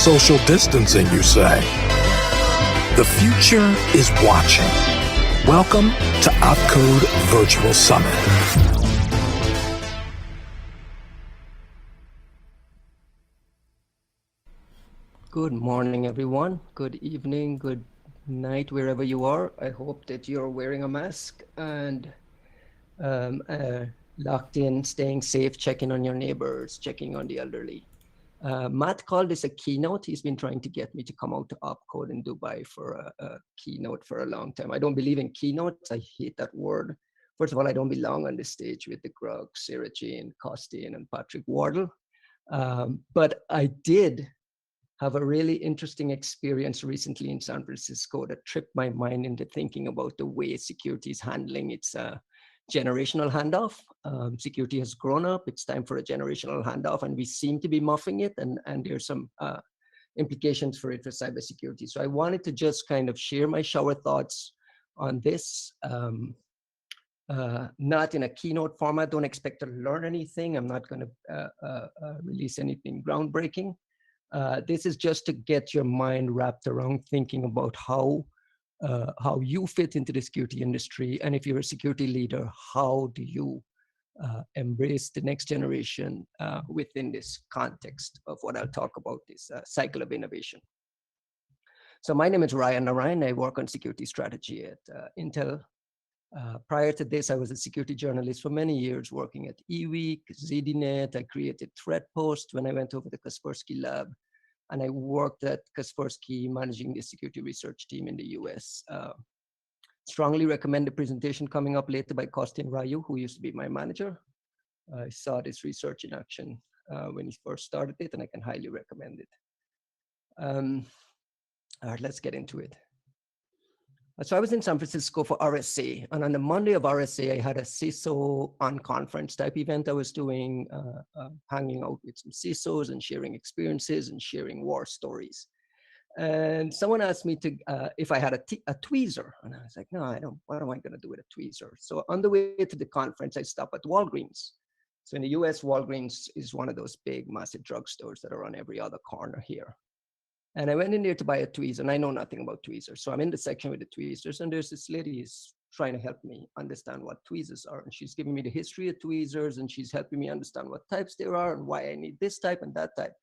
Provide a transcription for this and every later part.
social distancing, you say? The future is watching. Welcome to OpCode Virtual Summit. Good morning, everyone. Good evening, good night, wherever you are. I hope that you're wearing a mask and locked in, staying safe, checking on your neighbors, checking on the elderly. Matt called this a keynote. He's been trying to get me to come out to OpCode in Dubai for a keynote for a long time. I don't believe in keynotes. I hate that word. First of all, I don't belong on the stage with the Grug, Sarah Jane, Costain, and Patrick Wardle. But I did have a really interesting experience recently in San Francisco that tripped my mind into thinking about the way security is handling its generational handoff. Security has grown up. It's time for a generational handoff, and we seem to be muffing it, and there's some implications for it for cybersecurity. So I wanted to just kind of share my shower thoughts on this. Not in a keynote format. Don't expect to learn anything. I'm not going to release anything groundbreaking. This is just to get your mind wrapped around thinking about how you fit into the security industry. And if you're a security leader, how do you embrace the next generation within this context of what I'll talk about, this cycle of innovation. So my name is Ryan Naraine. I work on security strategy at Intel. Prior to this, I was a security journalist for many years, working at eWeek, ZDNet. I created ThreatPost when I went over the Kaspersky lab, and I worked at Kaspersky managing the security research team in the US. Strongly recommend the presentation coming up later by Kostin Raju, who used to be my manager. I saw this research in action when he first started it, and I can highly recommend it. All right, let's get into it. So I was in San Francisco for RSA, and on the Monday of RSA, I had a CISO on-conference type event I was doing, hanging out with some CISOs and sharing experiences and sharing war stories. And someone asked me to if I had a tweezer, and I was like, no, I don't. What am I going to do with a tweezer? So on the way to the conference, I stopped at Walgreens. So in the US, Walgreens is one of those big, massive drugstores that are on every other corner here. And I went in there to buy a tweezer, and I know nothing about tweezers. So I'm in the section with the tweezers, and there's this lady who's trying to help me understand what tweezers are. And she's giving me the history of tweezers, and she's helping me understand what types there are and why I need this type and that type.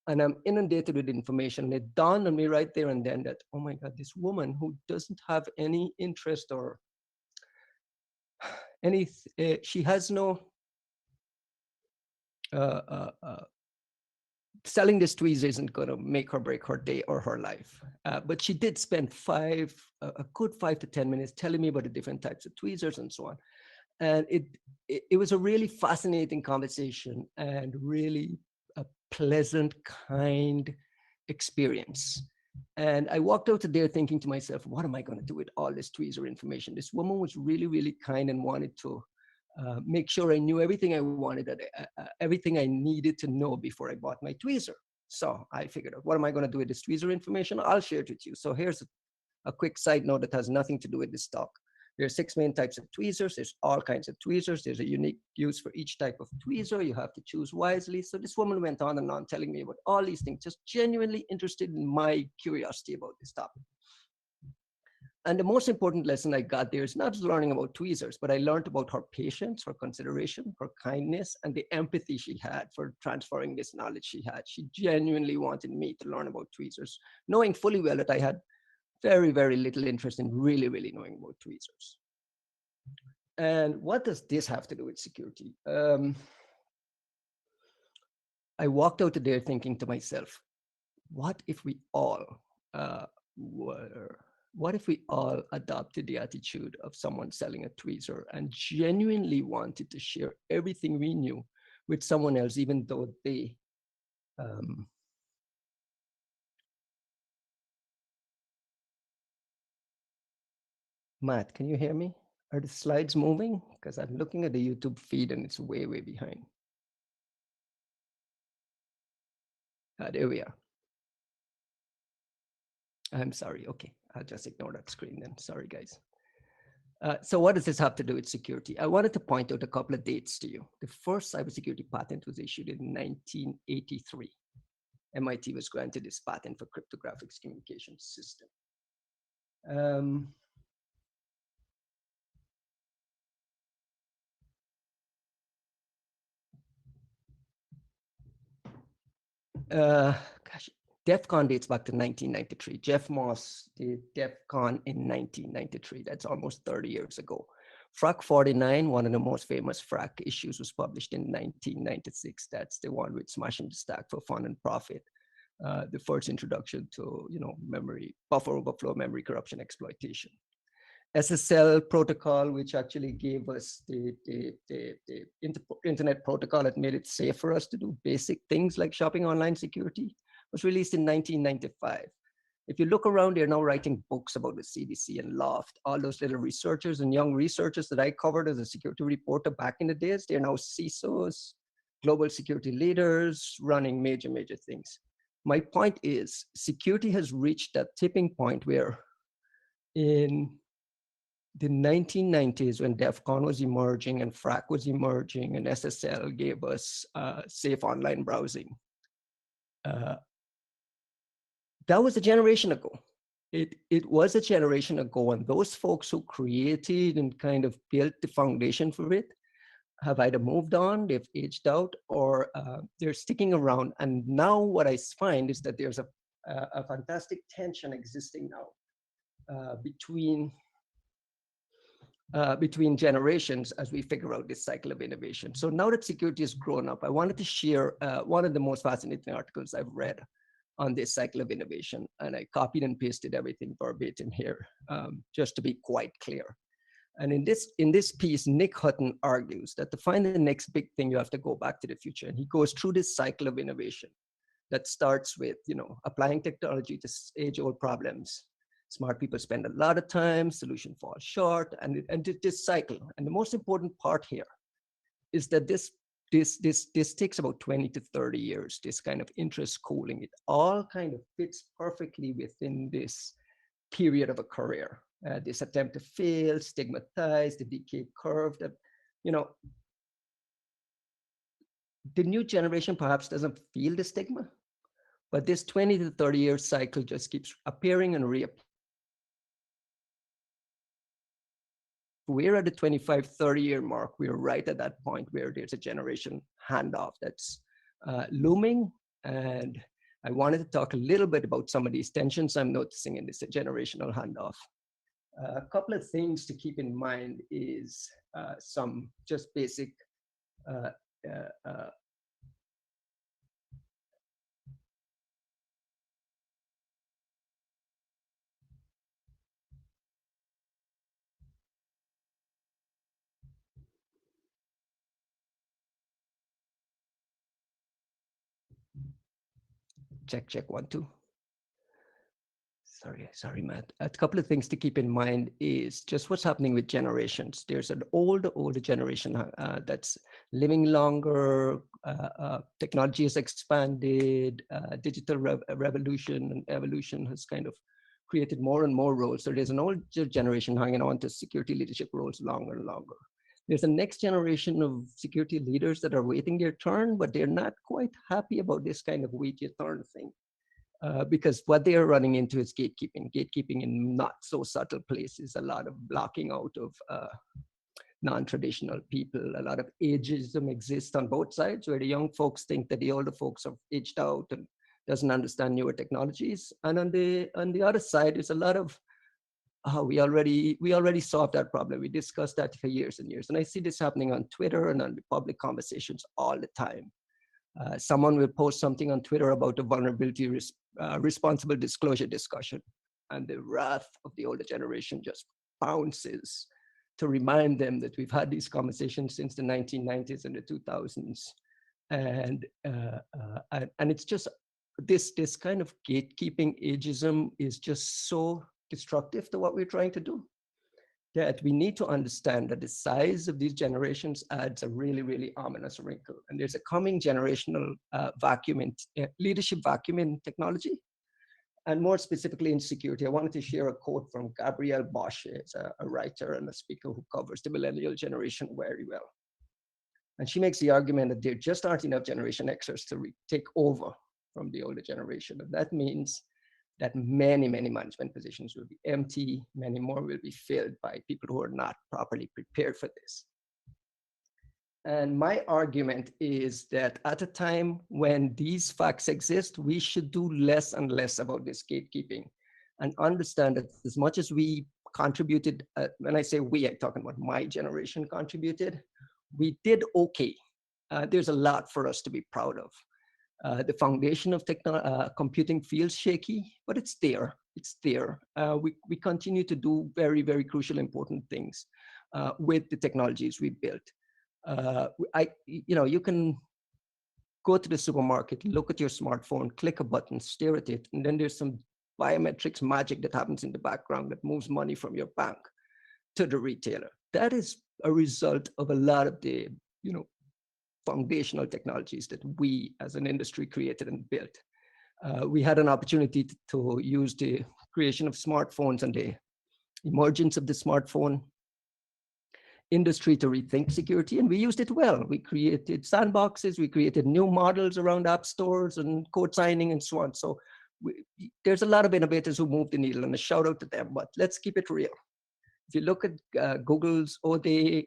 And I'm inundated with information. And it dawned on me right there and then that, oh my God, this woman who doesn't have any interest or any, she has no, selling this tweezer isn't going to make or break her day or her life. But she did spend a good 5 to 10 minutes telling me about the different types of tweezers and so on. And it was a really fascinating conversation and really a pleasant, kind experience. And I walked out of there thinking to myself, what am I going to do with all this tweezer information? This woman was really, really kind and wanted to make sure I knew everything I wanted, everything I needed to know before I bought my tweezer. So I figured out, what am I going to do with this tweezer information? I'll share it with you. So here's a quick side note that has nothing to do with this talk. There are 6 main types of tweezers. There's all kinds of tweezers. There's a unique use for each type of tweezer. You have to choose wisely. So this woman went on and on telling me about all these things, just genuinely interested in my curiosity about this topic. And the most important lesson I got there is not just learning about tweezers, but I learned about her patience, her consideration, her kindness, and the empathy she had for transferring this knowledge she had. She genuinely wanted me to learn about tweezers, knowing fully well that I had very, very little interest in really, really knowing about tweezers. And what does this have to do with security? I walked out of there thinking to myself, what if we all adopted the attitude of someone selling a tweezer and genuinely wanted to share everything we knew with someone else, even though they Matt, can you hear me? Are the slides moving? Because I'm looking at the YouTube feed and it's way, way behind. There we are. I'm sorry. Okay, I'll just ignore that screen then. Sorry, guys. So what does this have to do with security? I wanted to point out a couple of dates to you. The first cybersecurity patent was issued in 1983. MIT was granted this patent for cryptographic communication system. Um, gosh, DEF CON dates back to 1993. Jeff Moss did DEF CON in 1993. That's almost 30 years ago. FRAC 49, one of the most famous FRAC issues, was published in 1996. That's the one with Smashing the Stack for Fun and Profit. The first introduction to, memory, buffer overflow, memory corruption, exploitation. SSL protocol, which actually gave us the internet protocol that made it safe for us to do basic things like shopping online security, was released in 1995. If you look around, they're now writing books about the CDC and Loft. All those little researchers and young researchers that I covered as a security reporter back in the days, they're now CISOs, global security leaders, running major, major things. My point is, security has reached that tipping point where in the 1990s, when DEF CON was emerging and FRAC was emerging and SSL gave us safe online browsing, that was a generation ago. It was a generation ago, and those folks who created and kind of built the foundation for it have either moved on, they've aged out, or they're sticking around. And now what I find is that there's a fantastic tension existing now between generations as we figure out this cycle of innovation. So now that security has grown up, I wanted to share one of the most fascinating articles I've read on this cycle of innovation. And I copied and pasted everything verbatim here, just to be quite clear. And in this piece, Nick Hutton argues that to find the next big thing, you have to go back to the future. And he goes through this cycle of innovation that starts with, applying technology to age-old problems. Smart people spend a lot of time, solution falls short, and this cycle. And the most important part here is that this takes about 20 to 30 years, this kind of interest cooling. It all kind of fits perfectly within this period of a career. This attempt to fail, stigmatized, the decay curve, that, the new generation perhaps doesn't feel the stigma, but this 20 to 30 year cycle just keeps appearing and reappearing. We're at the 25, 30 year mark. We're right at that point where there's a generation handoff that's looming. And I wanted to talk a little bit about some of these tensions I'm noticing in this generational handoff. A couple of things to keep in mind is some just basic check 1 2. Sorry, Matt. A couple of things to keep in mind is just what's happening with generations. There's an older generation that's living longer. Technology has expanded. Digital revolution and evolution has kind of created more and more roles. So there's an older generation hanging on to security leadership roles longer and longer. There's a next generation of security leaders that are waiting their turn, but they're not quite happy about this kind of wait your turn thing. Because what they are running into is gatekeeping in not so subtle places, a lot of blocking out of non-traditional people. A lot of ageism exists on both sides, where the young folks think that the older folks are aged out and doesn't understand newer technologies. And on the other side, there's a lot of, we already solved that problem. We discussed that for years and years. And I see this happening on Twitter and on the public conversations all the time. Someone will post something on Twitter about a vulnerability responsible disclosure discussion, and the wrath of the older generation just pounces to remind them that we've had these conversations since the 1990s and the 2000s, and it's just this kind of gatekeeping ageism is just so destructive to what we're trying to do, that we need to understand that the size of these generations adds a really, really ominous wrinkle. And there's a coming generational leadership vacuum in technology, and more specifically in security. I wanted to share a quote from Gabrielle Bosch. It's a writer and a speaker who covers the millennial generation very well. And she makes the argument that there just aren't enough Generation Xers to take over from the older generation. And that means that many, many management positions will be empty. Many more will be filled by people who are not properly prepared for this. And my argument is that at a time when these facts exist, we should do less and less about this gatekeeping and understand that as much as we contributed, when I say we, I'm talking about my generation contributed, we did okay. There's a lot for us to be proud of. The foundation of computing feels shaky, but it's there. It's there. We continue to do very, very crucial, important things with the technologies we built. You can go to the supermarket, look at your smartphone, click a button, stare at it, and then there's some biometrics magic that happens in the background that moves money from your bank to the retailer. That is a result of a lot of the, foundational technologies that we as an industry created and built. We had an opportunity to use the creation of smartphones and the emergence of the smartphone industry to rethink security, and we used it well. We created sandboxes, we created new models around app stores and code signing and so on. So there's a lot of innovators who moved the needle, and a shout out to them, but let's keep it real. If you look at Google's ODA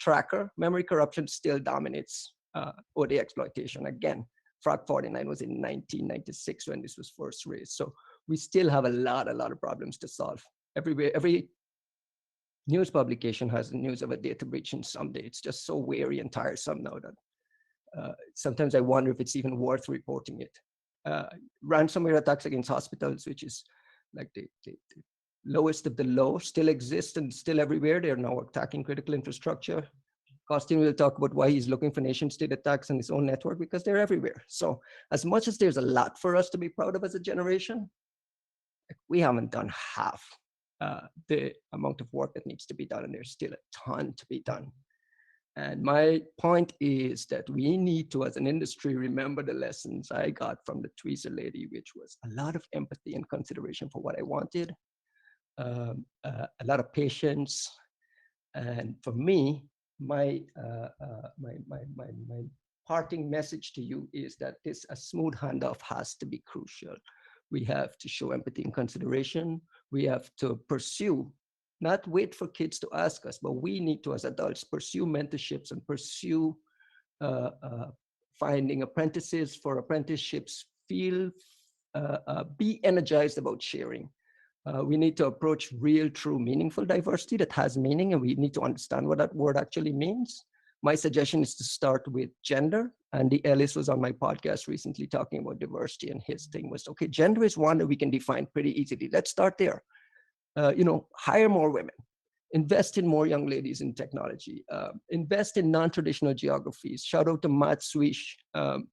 tracker, memory corruption still dominates ODA exploitation. Again, FROC 49 was in 1996 when this was first raised. So we still have a lot of problems to solve. Every news publication has the news of a data breach in some day. It's just so weary and tiresome now that sometimes I wonder if it's even worth reporting it. Ransomware attacks against hospitals, which is like the lowest of the low, still exist and still everywhere. They're now attacking critical infrastructure. Costin will talk about why he's looking for nation state attacks on his own network, because they're everywhere. So as much as there's a lot for us to be proud of as a generation, we haven't done half the amount of work that needs to be done, and there's still a ton to be done. And my point is that we need to, as an industry, remember the lessons I got from the tweezer lady, which was a lot of empathy and consideration for what I wanted, a lot of patience. And for me, my parting message to you is that a smooth handoff has to be crucial. We have to show empathy and consideration. We have to pursue, not wait for kids to ask us, but we need to, as adults, pursue mentorships and pursue finding apprentices for apprenticeships, be energized about sharing. We need to approach real, true, meaningful diversity that has meaning, and we need to understand what that word actually means. My suggestion is to start with gender. Andy Ellis was on my podcast recently talking about diversity, and his thing was, okay, gender is one that we can define pretty easily. Let's start there. Hire more women, invest in more young ladies in technology, invest in non-traditional geographies. Shout out to Matt Swish and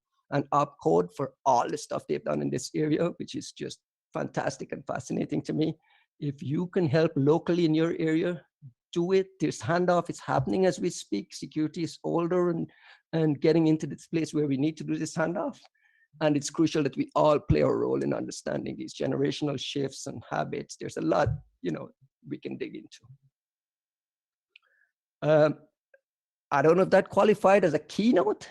Opcode for all the stuff they've done in this area, which is just fantastic and fascinating to me. If you can help locally in your area, do it. This handoff is happening as we speak. Security is older and getting into this place where we need to do this handoff. And it's crucial that we all play a role in understanding these generational shifts and habits. There's a lot, we can dig into. I don't know if that qualified as a keynote.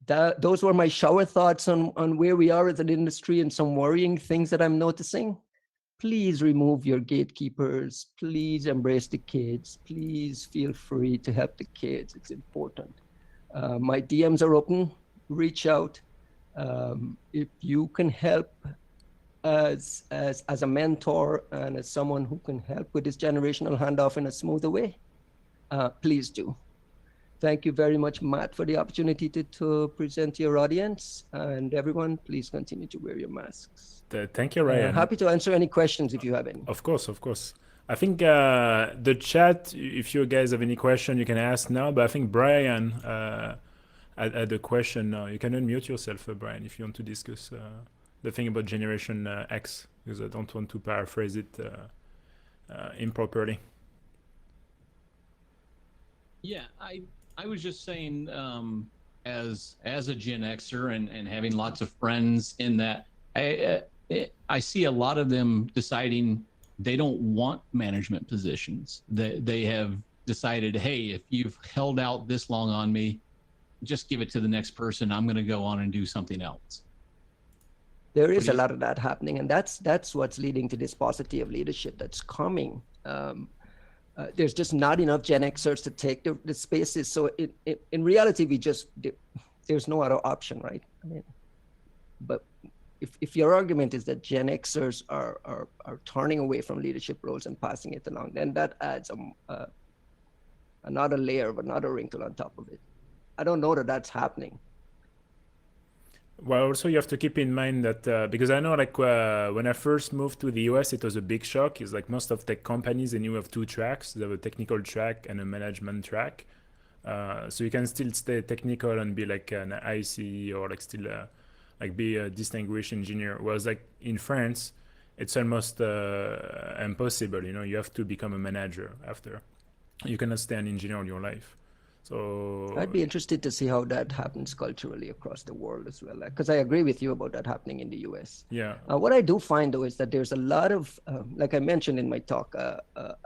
Those were my shower thoughts on where we are as an industry and some worrying things that I'm noticing. Please remove your gatekeepers. Please embrace the kids. Please feel free to help the kids. It's important. My DMs are open. Reach out. If you can help as a mentor and as someone who can help with this generational handoff in a smoother way, please do. Thank you very much, Matt, for the opportunity to present to your audience. And everyone, please continue to wear your masks. Thank you, Ryan. Happy to answer any questions if you have any. Of course. I think the chat, if you guys have any question, you can ask now. But I think Brian had a question now. You can unmute yourself, Brian, if you want to discuss the thing about Generation X, because I don't want to paraphrase it improperly. Yeah, I was just saying, as a Gen Xer and having lots of friends in that, I see a lot of them deciding they don't want management positions. They have decided, hey, if you've held out this long on me, just give it to the next person. I'm going to go on and do something else. There is a lot of that happening, and that's what's leading to this paucity of leadership that's coming. There's just not enough Gen Xers to take the spaces. So in reality, there's no other option, right? I mean, but if your argument is that Gen Xers are turning away from leadership roles and passing it along, then that adds another layer of another wrinkle on top of it. I don't know that that's happening. Well, also you have to keep in mind that because I know like when I first moved to the US, it was a big shock. It's like most of tech companies, and you have two tracks. They have a technical track and a management track. So you can still stay technical and be like an IC or like still like be a distinguished engineer. Whereas like in France, it's almost impossible. You know, you have to become a manager after. You cannot stay an engineer all your life. So I'd be interested to see how that happens culturally across the world as well, because I agree with you about that happening in the US. Yeah. What I do find though is that there's a lot of, like I mentioned in my talk, a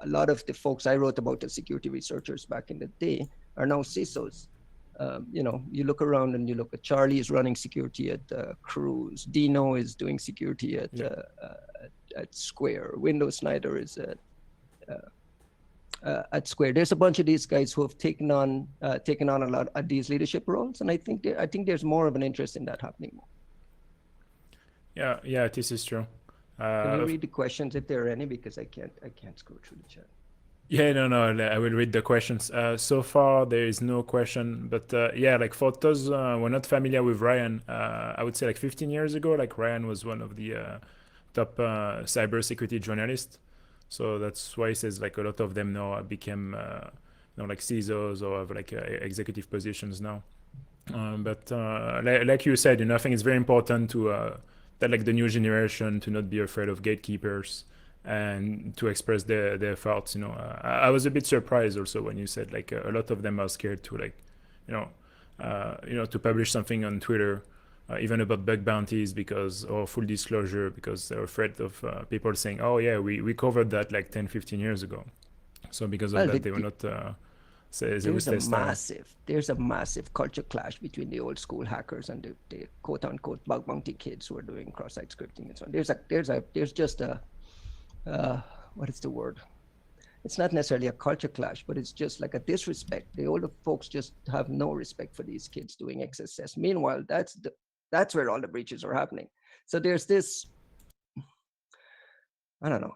lot of the folks I wrote about, the security researchers back in the day, are now CISOs. You know, you look around and you look at Charlie is running security at Cruise, Dino is doing security at Square, Windows Snyder is at Square. There's a bunch of these guys who have taken on a lot of these leadership roles, and I think there's more of an interest in that happening. Yeah, this is true. Can you read the questions if there are any, because I can't scroll through the chat. Yeah, no, I will read the questions. So far, there is no question, but yeah, like for those we're not familiar with Ryan, I would say like 15 years ago, like Ryan was one of the top cybersecurity journalists. So that's why he says like a lot of them now became like CISOs or have like executive positions now. But like you said, I think it's very important to that like the new generation to not be afraid of gatekeepers and to express their thoughts. I was a bit surprised also when you said like a lot of them are scared to like to publish something on Twitter, even about bug bounties or full disclosure, because they're afraid of people saying, oh yeah, we covered that like 10-15 years ago. So because of that, they will not there's a massive culture clash between the old school hackers and the quote unquote bug bounty kids who are doing cross-site scripting and so on. There's just a what is the word? It's not necessarily a culture clash, but it's just like a disrespect. The older folks just have no respect for these kids doing XSS. Meanwhile, that's where all the breaches are happening. So there's this, I don't know,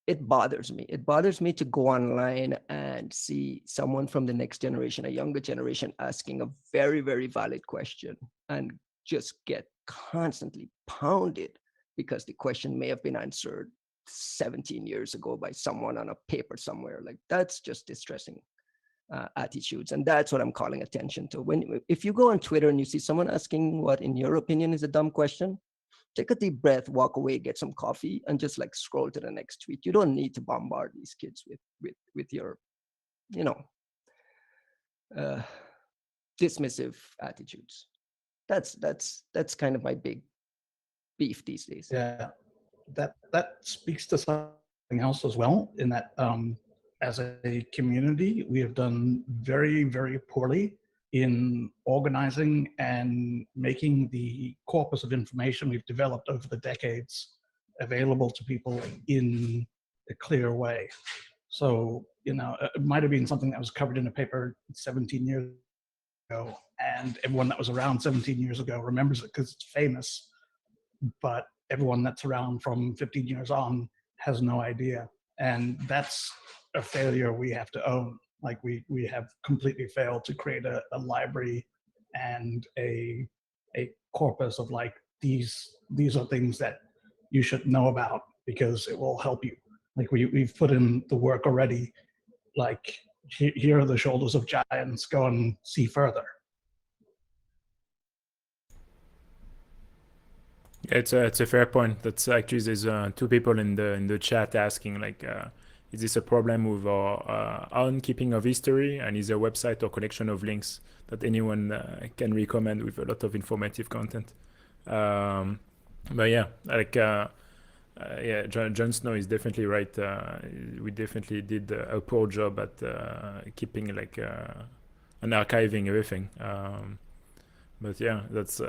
it bothers me. It bothers me to go online and see someone from the next generation, a younger generation, asking a very, very valid question and just get constantly pounded because the question may have been answered 17 years ago by someone on a paper somewhere. Like, that's just distressing attitudes, and that's what I'm calling attention to. If you go on Twitter and you see someone asking what in your opinion is a dumb question, take a deep breath, walk away, get some coffee, and just like scroll to the next tweet. You don't need to bombard these kids with your dismissive attitudes. That's kind of my big beef these days. Yeah, that speaks to something else as well, in that as a community, we have done very, very poorly in organizing and making the corpus of information we've developed over the decades available to people in a clear way. So, it might have been something that was covered in a paper 17 years ago, and everyone that was around 17 years ago remembers it because it's famous, but everyone that's around from 15 years on has no idea. And that's a failure we have to own. Like, we have completely failed to create a library and a corpus of like, these are things that you should know about because it will help you. Like, we've put in the work already. Like, here are the shoulders of giants, go and see further. It's a fair point. That's actually, there's two people in the chat asking like, is this a problem with our own keeping of history, and is there a website or collection of links that anyone can recommend with a lot of informative content? But yeah, like Jon Snow is definitely right. We definitely did a poor job at keeping like and archiving everything. But yeah, that's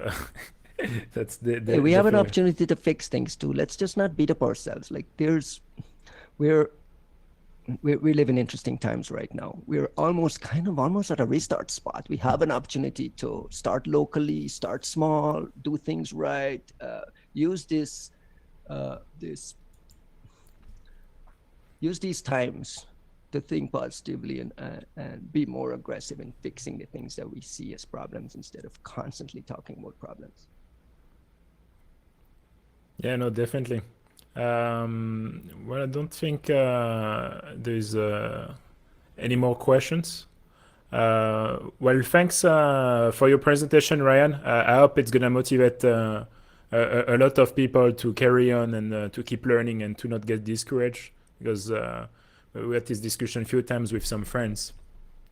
That's Hey, we have an definitely. opportunity to fix things too. Let's just not beat up ourselves. Like we're we live in interesting times right now. We're almost at a restart spot. We have an opportunity to start locally, start small, do things right, use use these times to think positively and be more aggressive in fixing the things that we see as problems instead of constantly talking about problems. Yeah, no, definitely. Well, I don't think there's any more questions. Well, thanks for your presentation, Ryan. I hope it's gonna motivate a lot of people to carry on and to keep learning and to not get discouraged, because we had this discussion a few times with some friends.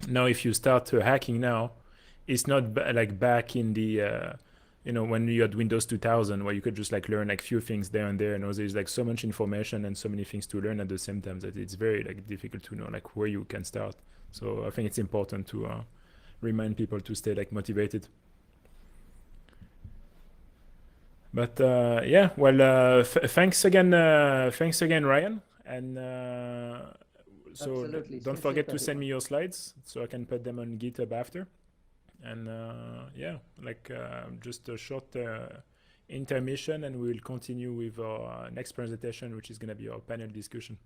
Now, if you start hacking now, it's not like back in the when you had Windows 2000, where you could just like learn like few things there and there, and also there's like so much information and so many things to learn at the same time that it's very like difficult to know like where you can start. So I think it's important to remind people to stay like motivated. But yeah, well, thanks again, Ryan, and so Absolutely. don't Stay forget safe, to send me everyone. your slides so I can put them on GitHub after. And yeah, like just a short intermission, and we'll continue with our next presentation, which is going to be our panel discussion.